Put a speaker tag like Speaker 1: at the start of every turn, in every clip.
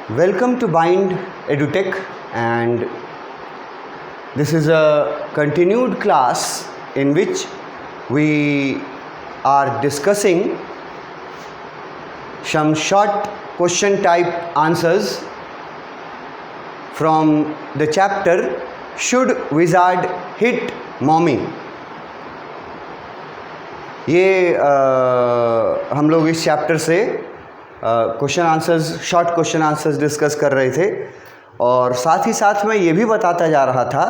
Speaker 1: Welcome to Bind EduTech, and this is a continued class in which we are discussing some short question type answers from the chapter Should Wizard Hit Mommy? ये हम लोग इस chapter से question answers, short question answers discuss कर रहे थे और साथ ही साथ मैं ये भी बताता जा रहा था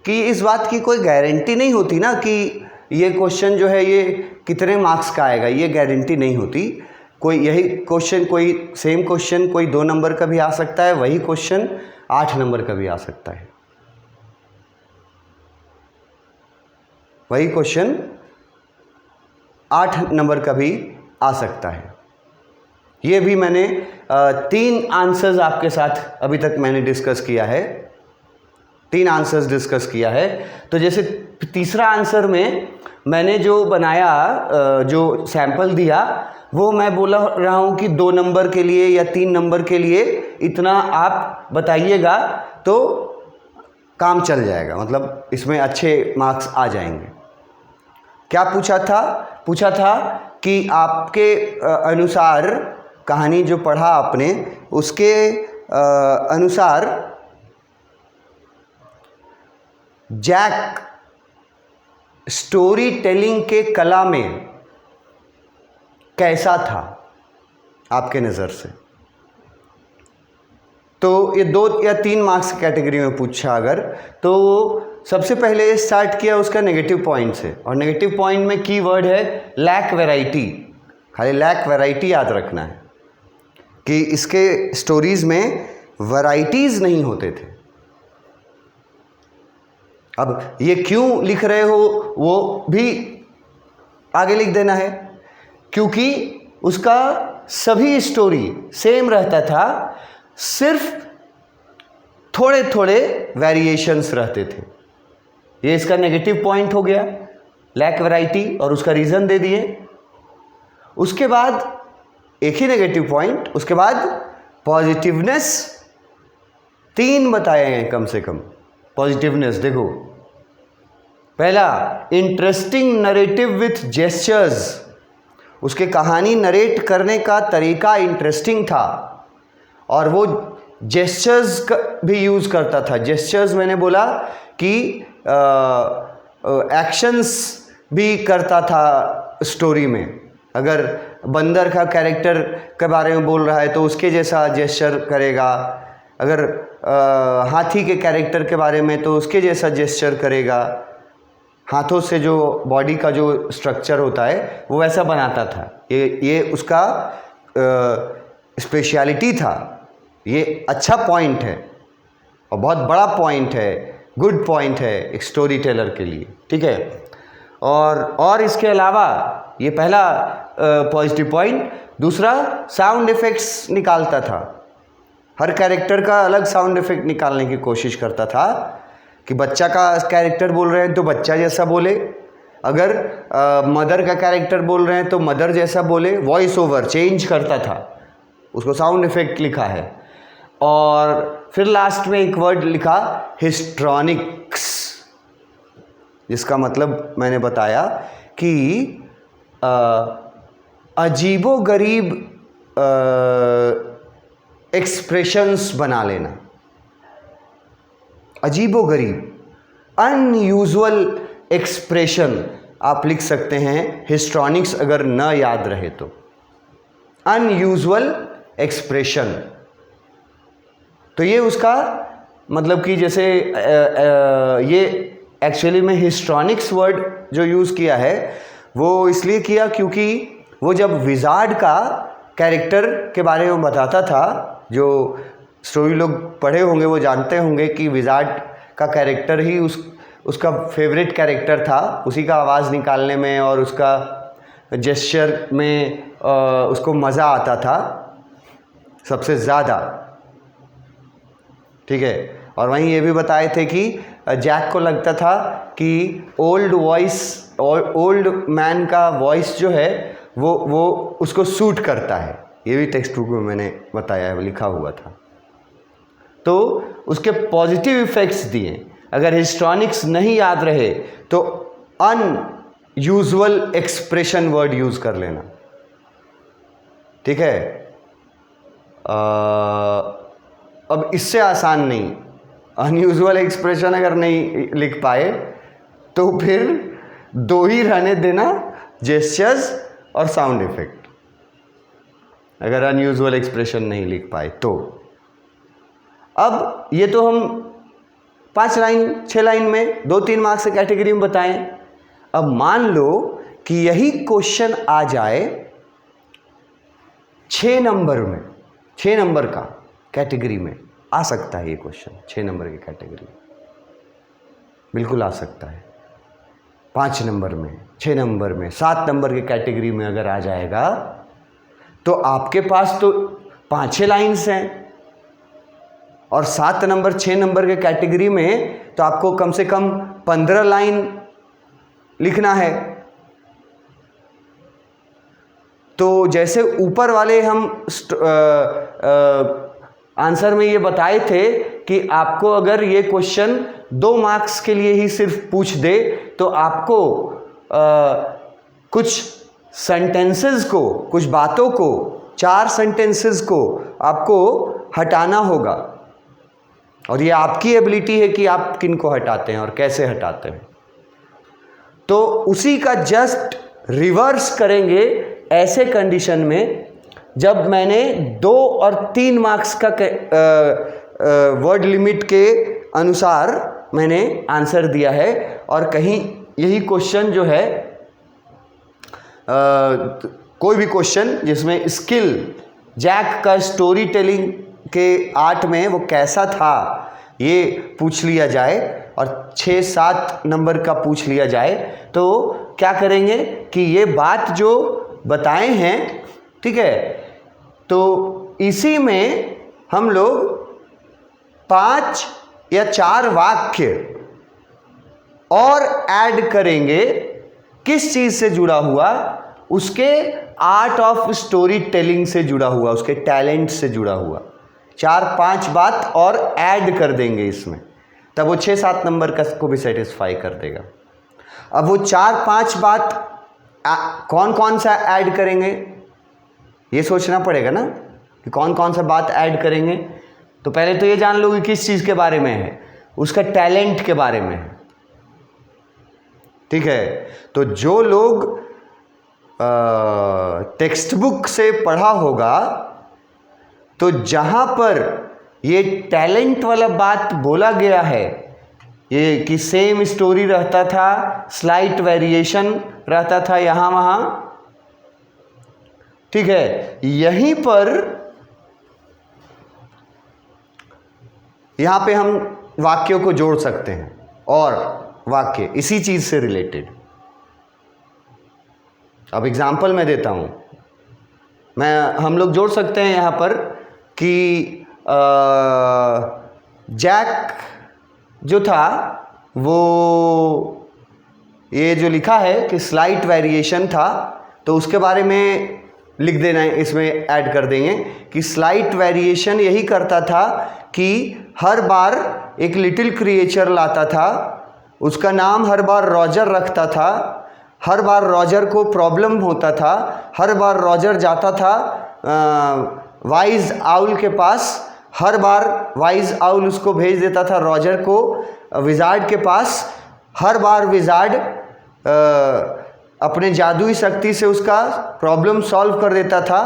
Speaker 1: कि इस बात की कोई गारंटी नहीं होती ना कि ये क्वेश्चन जो है ये कितने मार्क्स का आएगा, ये गारंटी नहीं होती। कोई यही क्वेश्चन, कोई सेम क्वेश्चन कोई 2 नंबर का भी आ सकता है, वही क्वेश्चन 8 नंबर का भी आ सकता है। वही क्वेश्चन 8 नंबर का भी आ सकता है। ये भी मैंने 3 आंसर्स आपके साथ अभी तक मैंने डिस्कस किया है, 3 आंसर्स डिस्कस किया है। तो जैसे तीसरा आंसर में मैंने जो बनाया, जो सैंपल दिया, वो मैं बोला रहा हूँ कि 2 नंबर के लिए या 3 नंबर के लिए इतना आप बताइएगा तो काम चल जाएगा, मतलब इसमें अच्छे मार्क्स आ जाएंगे। क्या पूछा था? पूछा था कि आपके अनुसार, कहानी जो पढ़ा आपने उसके अनुसार जैक स्टोरी टेलिंग के कला में कैसा था आपके नज़र से? तो ये 2 या 3 मार्क्स कैटेगरी में पूछा अगर, तो सबसे पहले स्टार्ट किया उसका नेगेटिव पॉइंट से, और नेगेटिव पॉइंट में की वर्ड है लैक वैरायटी। खाली लैक वैरायटी याद रखना है कि इसके स्टोरीज़ में वैराइटीज़ नहीं होते थे। अब ये क्यों लिख रहे हो वो भी आगे लिख देना है, क्योंकि उसका सभी स्टोरी सेम रहता था, सिर्फ थोड़े थोड़े वेरिएशंस रहते थे। ये इसका नेगेटिव पॉइंट हो गया, लैक वैरायटी, और उसका रीज़न दे दिए। उसके बाद एक ही नेगेटिव पॉइंट, उसके बाद पॉजिटिवनेस 3 बताए हैं कम से कम। पॉजिटिवनेस देखो, पहला इंटरेस्टिंग नरेटिव विथ जेस्चर्स, उसके कहानी नरेट करने का तरीका इंटरेस्टिंग था और वो जेस्चर्स भी यूज़ करता था। जेस्चर्स मैंने बोला कि एक्शंस भी करता था स्टोरी में। अगर बंदर का कैरेक्टर के बारे में बोल रहा है तो उसके जैसा जेस्चर करेगा, अगर हाथी के कैरेक्टर के बारे में तो उसके जैसा जेस्चर करेगा। हाथों से जो बॉडी का जो स्ट्रक्चर होता है वो वैसा बनाता था। ये उसका स्पेशलिटी था। ये अच्छा पॉइंट है और बहुत बड़ा पॉइंट है, गुड पॉइंट है एक स्टोरी टेलर के लिए, ठीक है। और इसके अलावा ये पहला पॉजिटिव पॉइंट। दूसरा, साउंड इफ़ेक्ट्स निकालता था। हर कैरेक्टर का अलग साउंड इफ़ेक्ट निकालने की कोशिश करता था कि बच्चा का कैरेक्टर बोल रहे हैं तो बच्चा जैसा बोले, अगर मदर का कैरेक्टर बोल रहे हैं तो मदर जैसा बोले। वॉइस ओवर चेंज करता था, उसको साउंड इफ़ेक्ट लिखा है। और फिर लास्ट में एक वर्ड लिखा हिस्ट्रॉनिक्स, जिसका मतलब मैंने बताया कि अजीबो गरीब एक्सप्रेशंस बना लेना। अजीबो गरीब अनयूजुअल एक्सप्रेशन आप लिख सकते हैं, हिस्ट्रॉनिक्स अगर न याद रहे तो। अनयूजुअल एक्सप्रेशन, तो ये उसका मतलब कि जैसे ये एक्चुअली में हिस्ट्रॉनिक्स वर्ड जो यूज़ किया है वो इसलिए किया क्योंकि वो जब विजार्ड का कैरेक्टर के बारे में बताता था, जो स्टोरी लोग पढ़े होंगे वो जानते होंगे कि विजार्ड का कैरेक्टर ही उसका फेवरेट कैरेक्टर था। उसी का आवाज़ निकालने में और उसका जेस्चर में उसको मज़ा आता था सबसे ज़्यादा, ठीक है। और वहीं ये भी बताए थे कि जैक को लगता था कि ओल्ड मैन का वॉइस जो है वो उसको सूट करता है। ये भी टेक्स्ट बुक में मैंने बताया है, लिखा हुआ था। तो उसके पॉजिटिव इफेक्ट्स दिए। अगर हिस्ट्रॉनिक्स नहीं याद रहे तो अनयूजुअल एक्सप्रेशन वर्ड यूज कर लेना, ठीक है। अब इससे आसान नहीं, अनयूजुअल एक्सप्रेशन अगर नहीं लिख पाए तो फिर 2 ही रहने देना, जेस्चर्स और साउंड इफेक्ट, अगर अनयूजुअल एक्सप्रेशन नहीं लिख पाए तो। अब ये तो हम 5 लाइन 6 लाइन में 2-3 मार्क्स से कैटेगरी में बताएं। अब मान लो कि यही क्वेश्चन आ जाए 6 नंबर में, 6 नंबर का कैटेगरी में आ सकता है ये क्वेश्चन, 6 नंबर की कैटेगरी बिल्कुल आ सकता है। 5 नंबर में, 6 नंबर में, 7 नंबर की कैटेगरी में अगर आ जाएगा तो आपके पास तो 5-6 लाइन्स हैं, और 7 नंबर 6 नंबर के कैटेगरी में तो आपको कम से कम 15 लाइन लिखना है। तो जैसे ऊपर वाले हम आंसर में ये बताए थे कि आपको अगर ये क्वेश्चन 2 मार्क्स के लिए ही सिर्फ पूछ दे तो आपको कुछ सेंटेंसेस को, कुछ बातों को, 4 सेंटेंसेस को आपको हटाना होगा, और ये आपकी एबिलिटी है कि आप किन को हटाते हैं और कैसे हटाते हैं। तो उसी का जस्ट रिवर्स करेंगे ऐसे कंडीशन में जब मैंने 2 और 3 मार्क्स का वर्ड लिमिट के अनुसार मैंने आंसर दिया है, और कहीं यही क्वेश्चन जो है कोई भी क्वेश्चन जिसमें स्किल, जैक का स्टोरी टेलिंग के आर्ट में वो कैसा था ये पूछ लिया जाए और 6-7 नंबर का पूछ लिया जाए, तो क्या करेंगे कि ये बात जो बताए हैं, ठीक है, तो इसी में हम लोग 5 या 4 वाक्य और ऐड करेंगे। किस चीज़ से जुड़ा हुआ? उसके आर्ट ऑफ स्टोरी टेलिंग से जुड़ा हुआ, उसके टैलेंट से जुड़ा हुआ 4-5 बात और ऐड कर देंगे इसमें, तब वो 6-7 नंबर का को भी सेटिस्फाई कर देगा। अब वो 4-5 बात कौन कौन सा ऐड करेंगे ये सोचना पड़ेगा ना कि कौन कौन सा बात ऐड करेंगे। तो पहले तो ये जान लो कि किस चीज़ के बारे में है, उसका टैलेंट के बारे में है, ठीक है। तो जो लोग टेक्स्ट बुक से पढ़ा होगा तो जहाँ पर ये टैलेंट वाला बात बोला गया है, ये कि सेम स्टोरी रहता था, स्लाइट वेरिएशन रहता था यहाँ वहाँ, ठीक है, यहीं पर यहाँ पे हम वाक्यों को जोड़ सकते हैं और वाक्य इसी चीज़ से रिलेटेड। अब एग्जाम्पल मैं देता हूँ, हम लोग जोड़ सकते हैं यहाँ पर कि जैक जो था वो ये जो लिखा है कि स्लाइट वेरिएशन था, तो उसके बारे में लिख देना है, इसमें ऐड कर देंगे कि स्लाइट वेरिएशन यही करता था कि हर बार एक लिटिल क्रिएचर लाता था, उसका नाम हर बार रॉजर रखता था, हर बार रॉजर को प्रॉब्लम होता था, हर बार रॉजर जाता था वाइज आउल के पास, हर बार वाइज आउल उसको भेज देता था रॉजर को विजार्ड के पास, हर बार विजार्ड अपने जादुई शक्ति से उसका प्रॉब्लम सॉल्व कर देता था,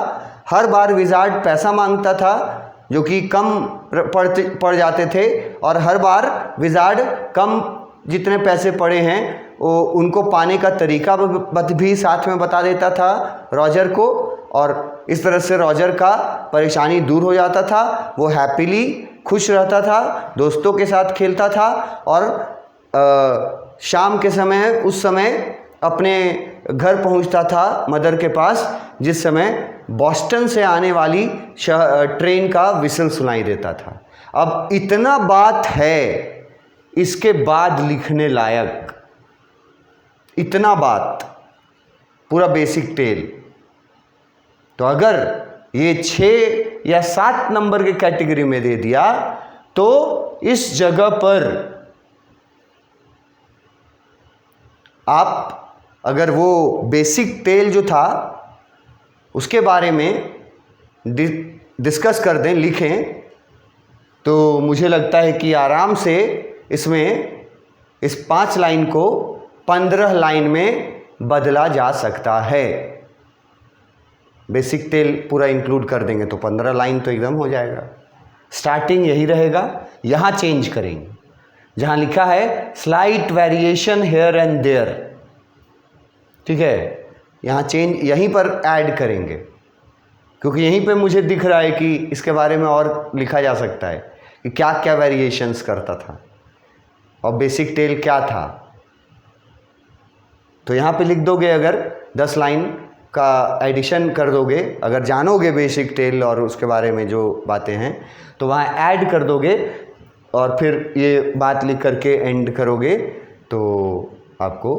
Speaker 1: हर बार विजार्ड पैसा मांगता था जो कि कम पड़ जाते थे, और हर बार विजार्ड कम जितने पैसे पड़े हैं वो उनको पाने का तरीका भी साथ में बता देता था रॉजर को, और इस तरह से रॉजर का परेशानी दूर हो जाता था, वो हैप्पीली खुश रहता था, दोस्तों के साथ खेलता था, और शाम के समय उस समय अपने घर पहुंचता था मदर के पास, जिस समय बॉस्टन से आने वाली ट्रेन का विसल सुनाई देता था। अब इतना बात है इसके बाद लिखने लायक, इतना बात, पूरा बेसिक टेल। तो अगर ये 6 या 7 नंबर के कैटेगरी में दे दिया तो इस जगह पर आप अगर वो बेसिक टेल जो था उसके बारे में डिस्कस कर दें, लिखें, तो मुझे लगता है कि आराम से इसमें इस 5 लाइन को 15 लाइन में बदला जा सकता है। बेसिक टेल पूरा इंक्लूड कर देंगे तो 15 लाइन तो एकदम हो जाएगा। स्टार्टिंग यही रहेगा, यहाँ चेंज करेंगे, जहाँ लिखा है slight variation here and there, ठीक है, यहाँ चेंज यहीं पर ऐड करेंगे, क्योंकि यहीं पे मुझे दिख रहा है कि इसके बारे में और लिखा जा सकता है कि क्या क्या वेरिएशंस करता था और बेसिक टेल क्या था। तो यहाँ पे लिख दोगे, अगर 10 लाइन का एडिशन कर दोगे, अगर जानोगे बेसिक टेल और उसके बारे में जो बातें हैं, तो वहाँ ऐड कर दोगे और फिर ये बात लिख करके एंड करोगे, तो आपको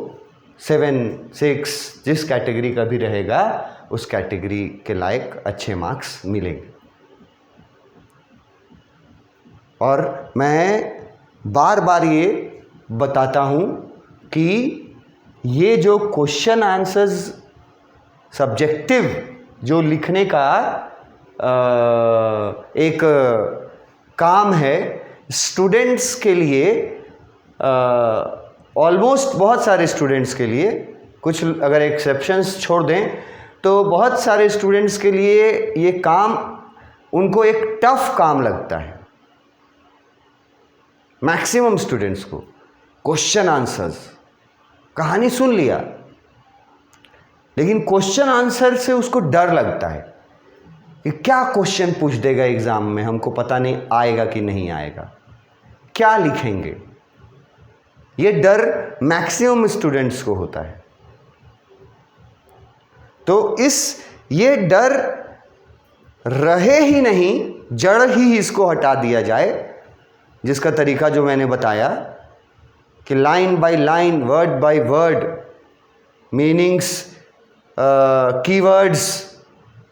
Speaker 1: 7, 6 जिस कैटेगरी का भी रहेगा उस कैटेगरी के लायक अच्छे मार्क्स मिलेंगे। और मैं बार बार ये बताता हूँ कि ये जो क्वेश्चन आंसर्स सब्जेक्टिव जो लिखने का एक काम है, स्टूडेंट्स के लिए, ऑलमोस्ट बहुत सारे स्टूडेंट्स के लिए, कुछ अगर एक्सेप्शंस छोड़ दें तो बहुत सारे स्टूडेंट्स के लिए ये काम उनको एक टफ काम लगता है। मैक्सिमम स्टूडेंट्स को क्वेश्चन आंसर्स, कहानी सुन लिया लेकिन क्वेश्चन आंसर से उसको डर लगता है कि क्या क्वेश्चन पूछ देगा एग्जाम में, हमको पता नहीं आएगा कि नहीं आएगा, क्या लिखेंगे। ये डर मैक्सिमम स्टूडेंट्स को होता है। तो ये डर रहे ही नहीं, जड़ ही इसको हटा दिया जाए, जिसका तरीका जो मैंने बताया कि line by line, word by word, meanings, keywords,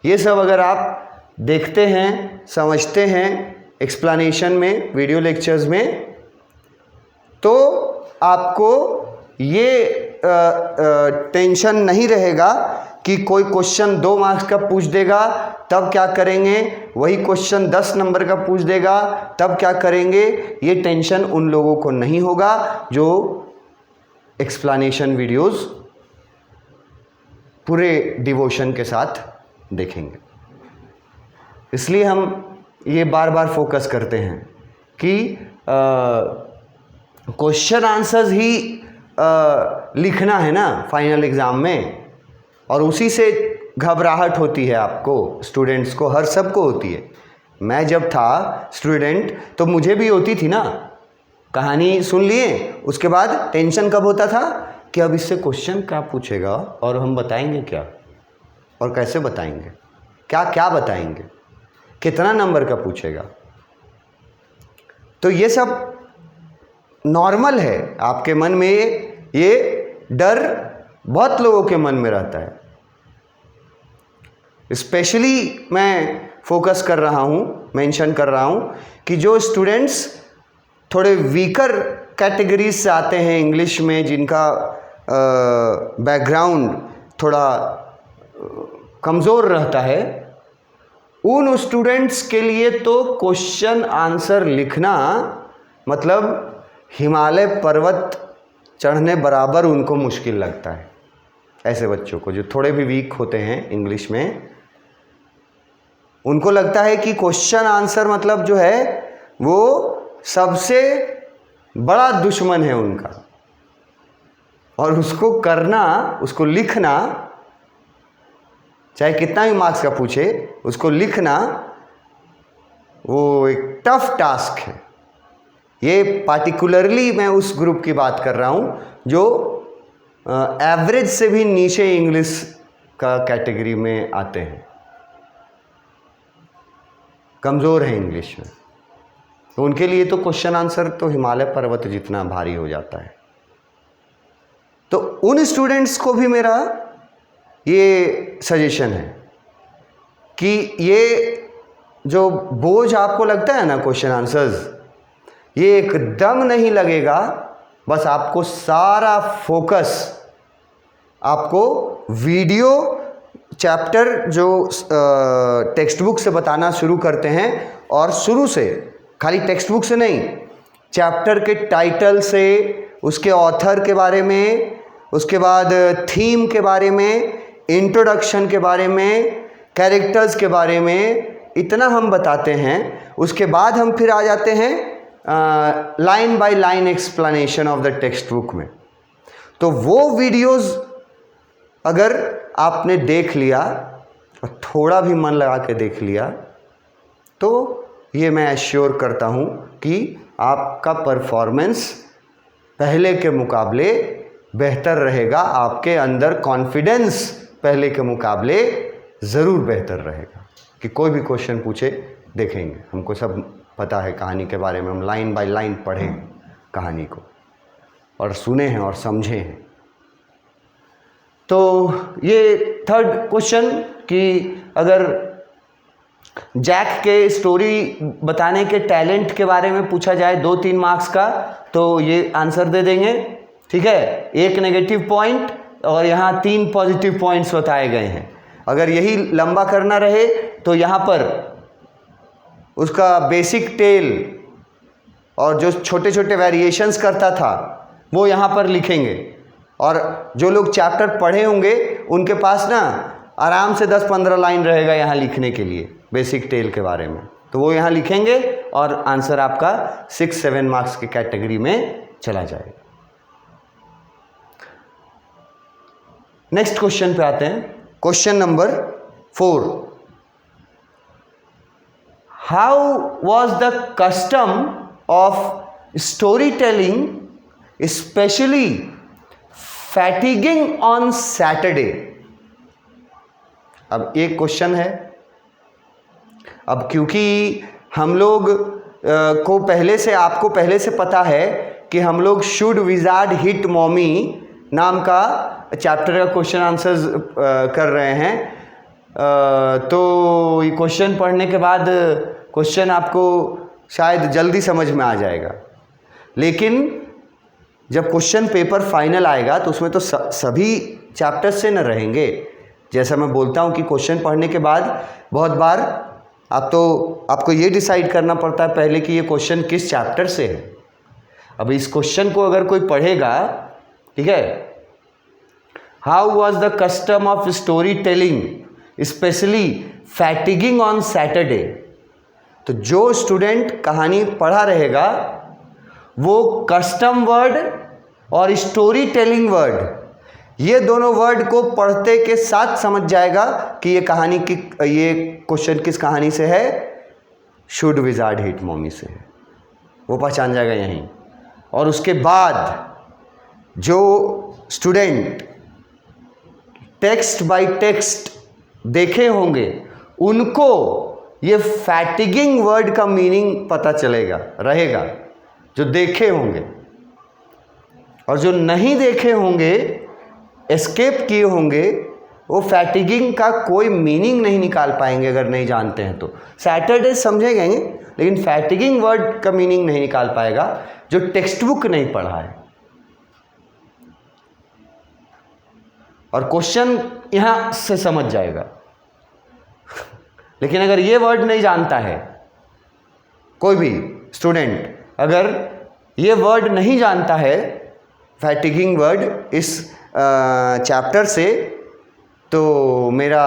Speaker 1: ये सब अगर आप देखते हैं, समझते हैं एक्सप्लेनेशन में, वीडियो लेक्चर्स में, तो आपको ये टेंशन नहीं रहेगा कि कोई क्वेश्चन 2 मार्क्स का पूछ देगा तब क्या करेंगे, वही क्वेश्चन 10 नंबर का पूछ देगा तब क्या करेंगे। ये टेंशन उन लोगों को नहीं होगा जो एक्सप्लेनेशन वीडियोस पूरे डिवोशन के साथ देखेंगे। इसलिए हम ये बार बार फोकस करते हैं कि क्वेश्चन आंसर्स ही लिखना है ना फाइनल एग्ज़ाम में, और उसी से घबराहट होती है आपको, स्टूडेंट्स को, हर सबको होती है। मैं जब था स्टूडेंट तो मुझे भी होती थी ना। कहानी सुन लिए, उसके बाद टेंशन कब होता था कि अब इससे क्वेश्चन क्या पूछेगा और हम बताएंगे क्या और कैसे बताएंगे, क्या क्या बताएंगे, कितना नंबर का पूछेगा। तो ये सब नॉर्मल है आपके मन में, ये डर बहुत लोगों के मन में रहता है। स्पेशली मैं फोकस कर रहा हूँ, मेंशन कर रहा हूँ कि जो स्टूडेंट्स थोड़े वीकर कैटेगरीज से आते हैं इंग्लिश में, जिनका बैकग्राउंड थोड़ा कमज़ोर रहता है, उन स्टूडेंट्स के लिए तो क्वेश्चन आंसर लिखना मतलब हिमालय पर्वत चढ़ने बराबर उनको मुश्किल लगता है। ऐसे बच्चों को जो थोड़े भी वीक होते हैं इंग्लिश में, उनको लगता है कि क्वेश्चन आंसर मतलब जो है वो सबसे बड़ा दुश्मन है उनका, और उसको करना, उसको लिखना, चाहे कितना भी मार्क्स का पूछे, उसको लिखना वो एक टफ टास्क है। ये पार्टिकुलरली मैं उस ग्रुप की बात कर रहा हूँ जो एवरेज से भी नीचे इंग्लिश का कैटेगरी में आते हैं, कमज़ोर हैं इंग्लिश में। तो उनके लिए तो क्वेश्चन आंसर तो हिमालय पर्वत जितना भारी हो जाता है। तो उन स्टूडेंट्स को भी मेरा ये सजेशन है कि ये जो बोझ आपको लगता है ना क्वेश्चन आंसर्स, ये एकदम नहीं लगेगा। बस आपको सारा फोकस आपको वीडियो चैप्टर जो टेक्स्ट बुक से बताना शुरू करते हैं, और शुरू से, खाली टेक्स्ट बुक से नहीं, चैप्टर के टाइटल से, उसके ऑथर के बारे में, उसके बाद थीम के बारे में, इंट्रोडक्शन के बारे में, कैरेक्टर्स के बारे में, इतना हम बताते हैं। उसके बाद हम फिर आ जाते हैं line by line explanation of the text book में। तो वो वीडियोस अगर आपने देख लिया और थोड़ा भी मन लगा के देख लिया, तो ये मैं एश्योर करता हूँ कि आपका परफॉर्मेंस पहले के मुकाबले बेहतर रहेगा। आपके अंदर कॉन्फिडेंस पहले के मुकाबले ज़रूर बेहतर रहेगा कि कोई भी क्वेश्चन पूछे देखेंगे। हमको सब पता है कहानी के बारे में, हम लाइन बाय लाइन पढ़ें कहानी को और सुने हैं और समझे हैं। तो ये थर्ड क्वेश्चन कि अगर जैक के स्टोरी बताने के टैलेंट के बारे में पूछा जाए 2-3 मार्क्स का, तो ये आंसर दे देंगे। ठीक है, 1 नेगेटिव पॉइंट और यहाँ 3 पॉजिटिव पॉइंट्स बताए गए हैं। अगर यही लंबा करना रहे तो यहाँ पर उसका बेसिक टेल और जो छोटे छोटे वेरिएशंस करता था वो यहाँ पर लिखेंगे, और जो लोग चैप्टर पढ़े होंगे उनके पास ना आराम से 10-15 लाइन रहेगा यहाँ लिखने के लिए बेसिक टेल के बारे में। तो वो यहाँ लिखेंगे और आंसर आपका 6-7 मार्क्स की कैटेगरी में चला जाएगा। नेक्स्ट क्वेश्चन पे आते हैं। Question number 4, how was the custom of story telling specially fatiguing on Saturday. अब एक क्वेश्चन है। अब क्योंकि हम लोग को पहले से, आपको पहले से पता है कि हम लोग शुड विजार्ड हिट मॉमी नाम का चैप्टर का क्वेश्चन आंसर्स कर रहे हैं, तो ये क्वेश्चन पढ़ने के बाद क्वेश्चन आपको शायद जल्दी समझ में आ जाएगा। लेकिन जब क्वेश्चन पेपर फाइनल आएगा तो उसमें तो सभी चैप्टर्स से न रहेंगे। जैसा मैं बोलता हूँ कि क्वेश्चन पढ़ने के बाद बहुत बार आपको ये डिसाइड करना पड़ता है पहले कि ये क्वेश्चन किस चैप्टर से है। अब इस क्वेश्चन को अगर कोई पढ़ेगा, ठीक है, how was the custom of story telling specially fatiguing on Saturday, तो जो स्टूडेंट कहानी पढ़ा रहेगा वो कस्टम वर्ड और स्टोरी टेलिंग वर्ड, ये दोनों वर्ड को पढ़ते के साथ समझ जाएगा कि ये कहानी की, ये क्वेश्चन किस कहानी से है, शुड विजार्ड हिट मॉमी से है, वो पहचान जाएगा यहीं। और उसके बाद जो स्टूडेंट टेक्स्ट बाय टेक्स्ट देखे होंगे उनको ये फैटिगिंग वर्ड का मीनिंग पता चलेगा रहेगा, जो देखे होंगे। और जो नहीं देखे होंगे, एस्केप किए होंगे, वो फैटिगिंग का कोई मीनिंग नहीं निकाल पाएंगे अगर नहीं जानते हैं तो। सैटरडे समझेंगे लेकिन फैटिगिंग वर्ड का मीनिंग नहीं निकाल पाएगा जो टेक्स्ट बुक नहीं पढ़ा है। और क्वेश्चन यहां से समझ जाएगा। लेकिन अगर ये वर्ड नहीं जानता है, कोई भी स्टूडेंट अगर ये वर्ड नहीं जानता है, फैटिगिंग वर्ड इस चैप्टर से, तो मेरा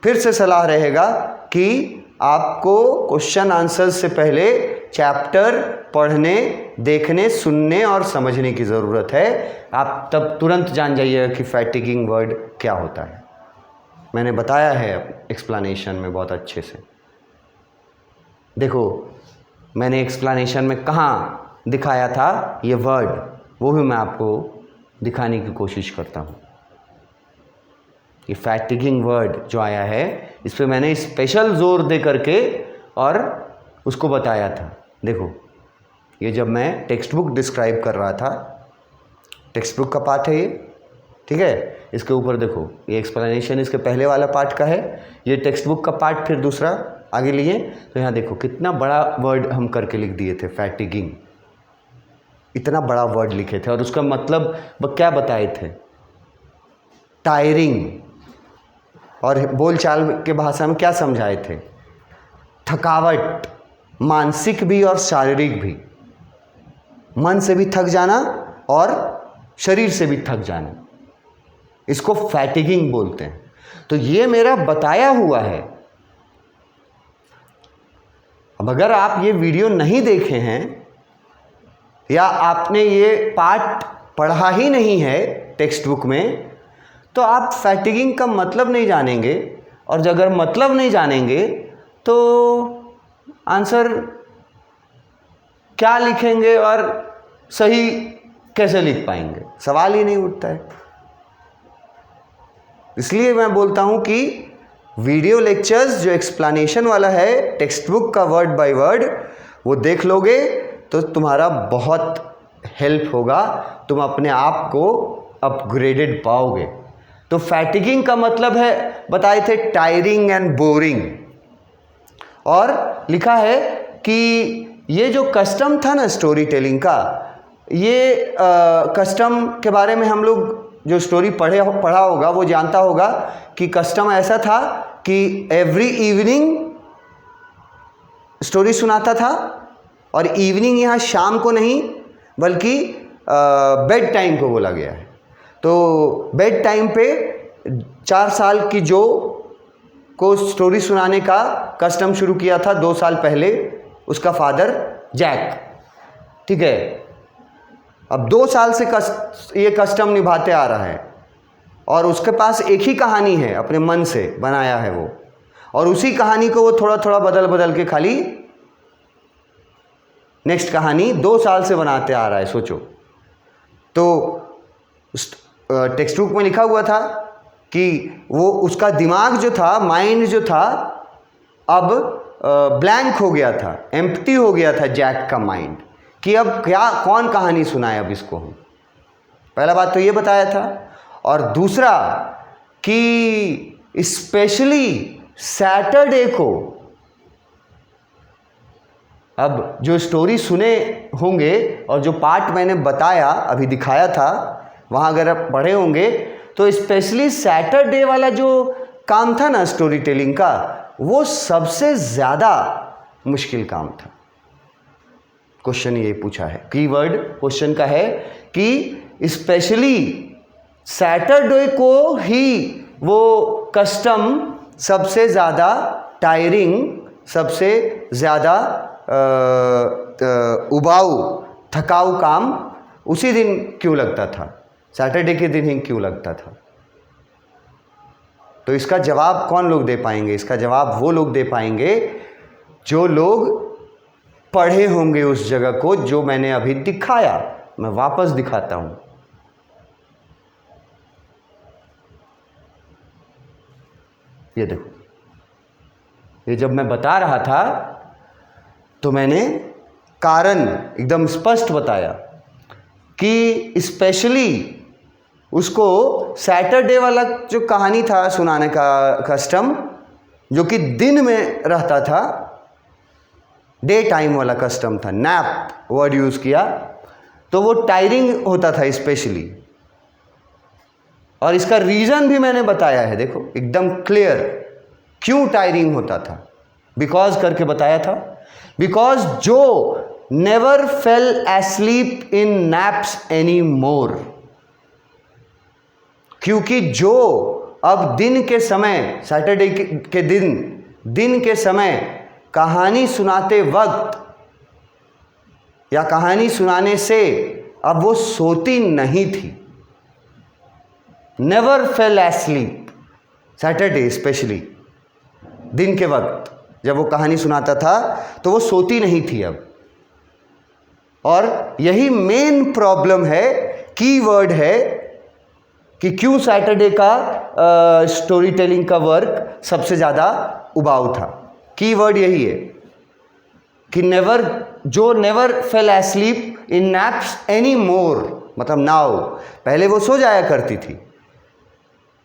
Speaker 1: फिर से सलाह रहेगा कि आपको क्वेश्चन आंसर से पहले चैप्टर पढ़ने, देखने, सुनने और समझने की ज़रूरत है। आप तब तुरंत जान जाइएगा कि फैटिगिंग वर्ड क्या होता है। मैंने बताया है एक्सप्लेनेशन में बहुत अच्छे से। देखो मैंने एक्सप्लेनेशन में कहाँ दिखाया था ये वर्ड, वो भी मैं आपको दिखाने की कोशिश करता हूँ। ये फैटिगिंग वर्ड जो आया है इस पर मैंने स्पेशल जोर दे करके और उसको बताया था। देखो ये जब मैं टेक्स्ट बुक डिस्क्राइब कर रहा था, टेक्स्ट बुक का पार्ट है ये, ठीक है, इसके ऊपर देखो ये एक्सप्लेनेशन इसके पहले वाला पार्ट का है, ये टेक्स्ट बुक का पार्ट फिर दूसरा आगे लिए तो यहाँ देखो कितना बड़ा वर्ड हम करके लिख दिए थे, फैटिगिंग, इतना बड़ा वर्ड लिखे थे और उसका मतलब क्या बताए थे, टायरिंग। और बोलचाल के भाषा में क्या समझाए थे, थकावट, मानसिक भी और शारीरिक भी, मन से भी थक जाना और शरीर से भी थक जाना, इसको फैटिगिंग बोलते हैं। तो ये मेरा बताया हुआ है। अब अगर आप ये वीडियो नहीं देखे हैं या आपने ये पार्ट पढ़ा ही नहीं है टेक्स्ट बुक में, तो आप फैटिगिंग का मतलब नहीं जानेंगे, और अगर मतलब नहीं जानेंगे तो आंसर क्या लिखेंगे और सही कैसे लिख पाएंगे, सवाल ही नहीं उठता है। इसलिए मैं बोलता हूं कि वीडियो लेक्चर्स जो एक्सप्लेनेशन वाला है, टेक्स्ट बुक का वर्ड बाय वर्ड, वो देख लोगे तो तुम्हारा बहुत हेल्प होगा, तुम अपने आप को अपग्रेडेड पाओगे। तो फैटिगिंग का मतलब है, बताए थे, टायरिंग एंड बोरिंग। और लिखा है कि ये जो कस्टम था ना स्टोरी टेलिंग का, ये कस्टम के बारे में हम लोग जो स्टोरी पढ़ा होगा वो जानता होगा कि कस्टम ऐसा था कि एवरी इवनिंग स्टोरी सुनाता था, और इवनिंग यहाँ शाम को नहीं बल्कि बेड टाइम को बोला गया है। तो बेड टाइम पे 4 साल की जो को स्टोरी सुनाने का कस्टम शुरू किया था 2 साल पहले उसका फादर जैक, ठीक है। अब 2 साल से ये कस्टम निभाते आ रहा है और उसके पास एक ही कहानी है, अपने मन से बनाया है वो, और उसी कहानी को वो थोड़ा थोड़ा बदल बदल के खाली नेक्स्ट कहानी 2 साल से बनाते आ रहा है, सोचो। तो टेक्स्ट बुक में लिखा हुआ था कि वो उसका दिमाग जो था, माइंड जो था, अब ब्लैंक हो गया था, एम्प्टी हो गया था जैक का माइंड, कि अब क्या कौन कहानी सुनाए अब इसको हम। पहला बात तो ये बताया था, और दूसरा कि स्पेशली सैटरडे को, अब जो स्टोरी सुने होंगे और जो पार्ट मैंने बताया अभी दिखाया था वहाँ अगर आप पढ़े होंगे तो स्पेशली सैटरडे वाला जो काम था ना स्टोरी टेलिंग का, वो सबसे ज़्यादा मुश्किल काम था। क्वेश्चन ये पूछा है, कीवर्ड क्वेश्चन का है कि स्पेशली सैटरडे को ही वो कस्टम सबसे ज़्यादा टायरिंग, सबसे ज़्यादा उबाऊ, थकाऊ काम उसी दिन क्यों लगता था, सैटरडे के दिन ही क्यों लगता था। तो इसका जवाब कौन लोग दे पाएंगे? इसका जवाब वो लोग दे पाएंगे जो लोग पढ़े होंगे उस जगह को जो मैंने अभी दिखाया। मैं वापस दिखाता हूं। ये देखो, ये जब मैं बता रहा था तो मैंने कारण एकदम स्पष्ट बताया कि स्पेशली उसको सैटरडे वाला जो कहानी था सुनाने का कस्टम, जो कि दिन में रहता था, डे टाइम वाला कस्टम था, नैप वर्ड यूज़ किया, तो वो टायरिंग होता था स्पेशली। और इसका रीज़न भी मैंने बताया है, देखो एकदम क्लियर क्यों टायरिंग होता था, बिकॉज करके बताया था। बिकॉज जो नेवर फेल एस्लीप इन नैप्स एनी मोर, क्योंकि जो अब दिन के समय, सैटरडे के दिन के समय कहानी सुनाते वक्त या कहानी सुनाने से अब वो सोती नहीं थी। Never fail asleep, Saturday specially दिन के वक्त जब वो कहानी सुनाता था तो वो सोती नहीं थी अब। और यही मेन प्रॉब्लम है, कीवर्ड है कि क्यों सैटरडे का स्टोरी टेलिंग का वर्क सबसे ज़्यादा उबाऊ था। कीवर्ड यही है कि नेवर फेल एस्लीप इन नैप्स एनी मोर, मतलब नाउ। पहले वो सो जाया करती थी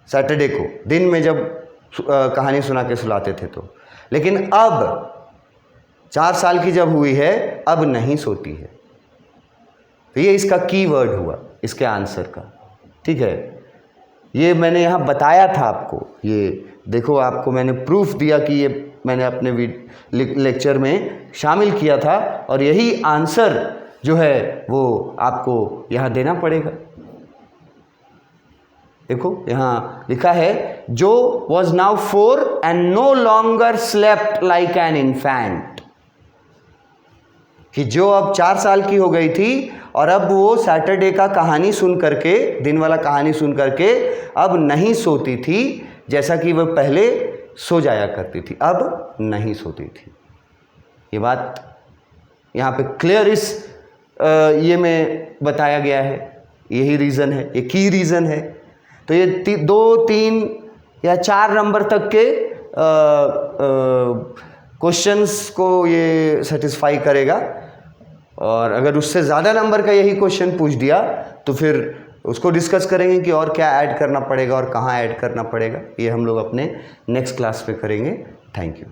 Speaker 1: सैटरडे को दिन में जब कहानी सुना के सुलाते थे, तो लेकिन अब 4 साल की जब हुई है अब नहीं सोती है। तो ये इसका कीवर्ड हुआ इसके आंसर का, ठीक है। ये मैंने यहाँ बताया था आपको, ये देखो आपको मैंने प्रूफ दिया कि ये मैंने अपने लेक्चर में शामिल किया था, और यही आंसर जो है वो आपको यहाँ देना पड़ेगा। देखो यहाँ लिखा है, जो was now 4 and no longer slept like an infant, कि जो अब 4 साल की हो गई थी और अब वो सैटरडे का कहानी सुन करके, दिन वाला कहानी सुन करके अब नहीं सोती थी, जैसा कि वह पहले सो जाया करती थी, अब नहीं सोती थी। ये बात यहाँ पे क्लियर इस ये में बताया गया है, यही रीज़न है, ये की रीज़न है। तो ये 2, 3 या 4 नंबर तक के क्वेश्चंस को ये सेटिस्फाई करेगा, और अगर उससे ज़्यादा नंबर का यही क्वेश्चन पूछ दिया तो फिर उसको डिस्कस करेंगे कि और क्या ऐड करना पड़ेगा और कहाँ ऐड करना पड़ेगा। ये हम लोग अपने नेक्स्ट क्लास पे करेंगे। Thank you.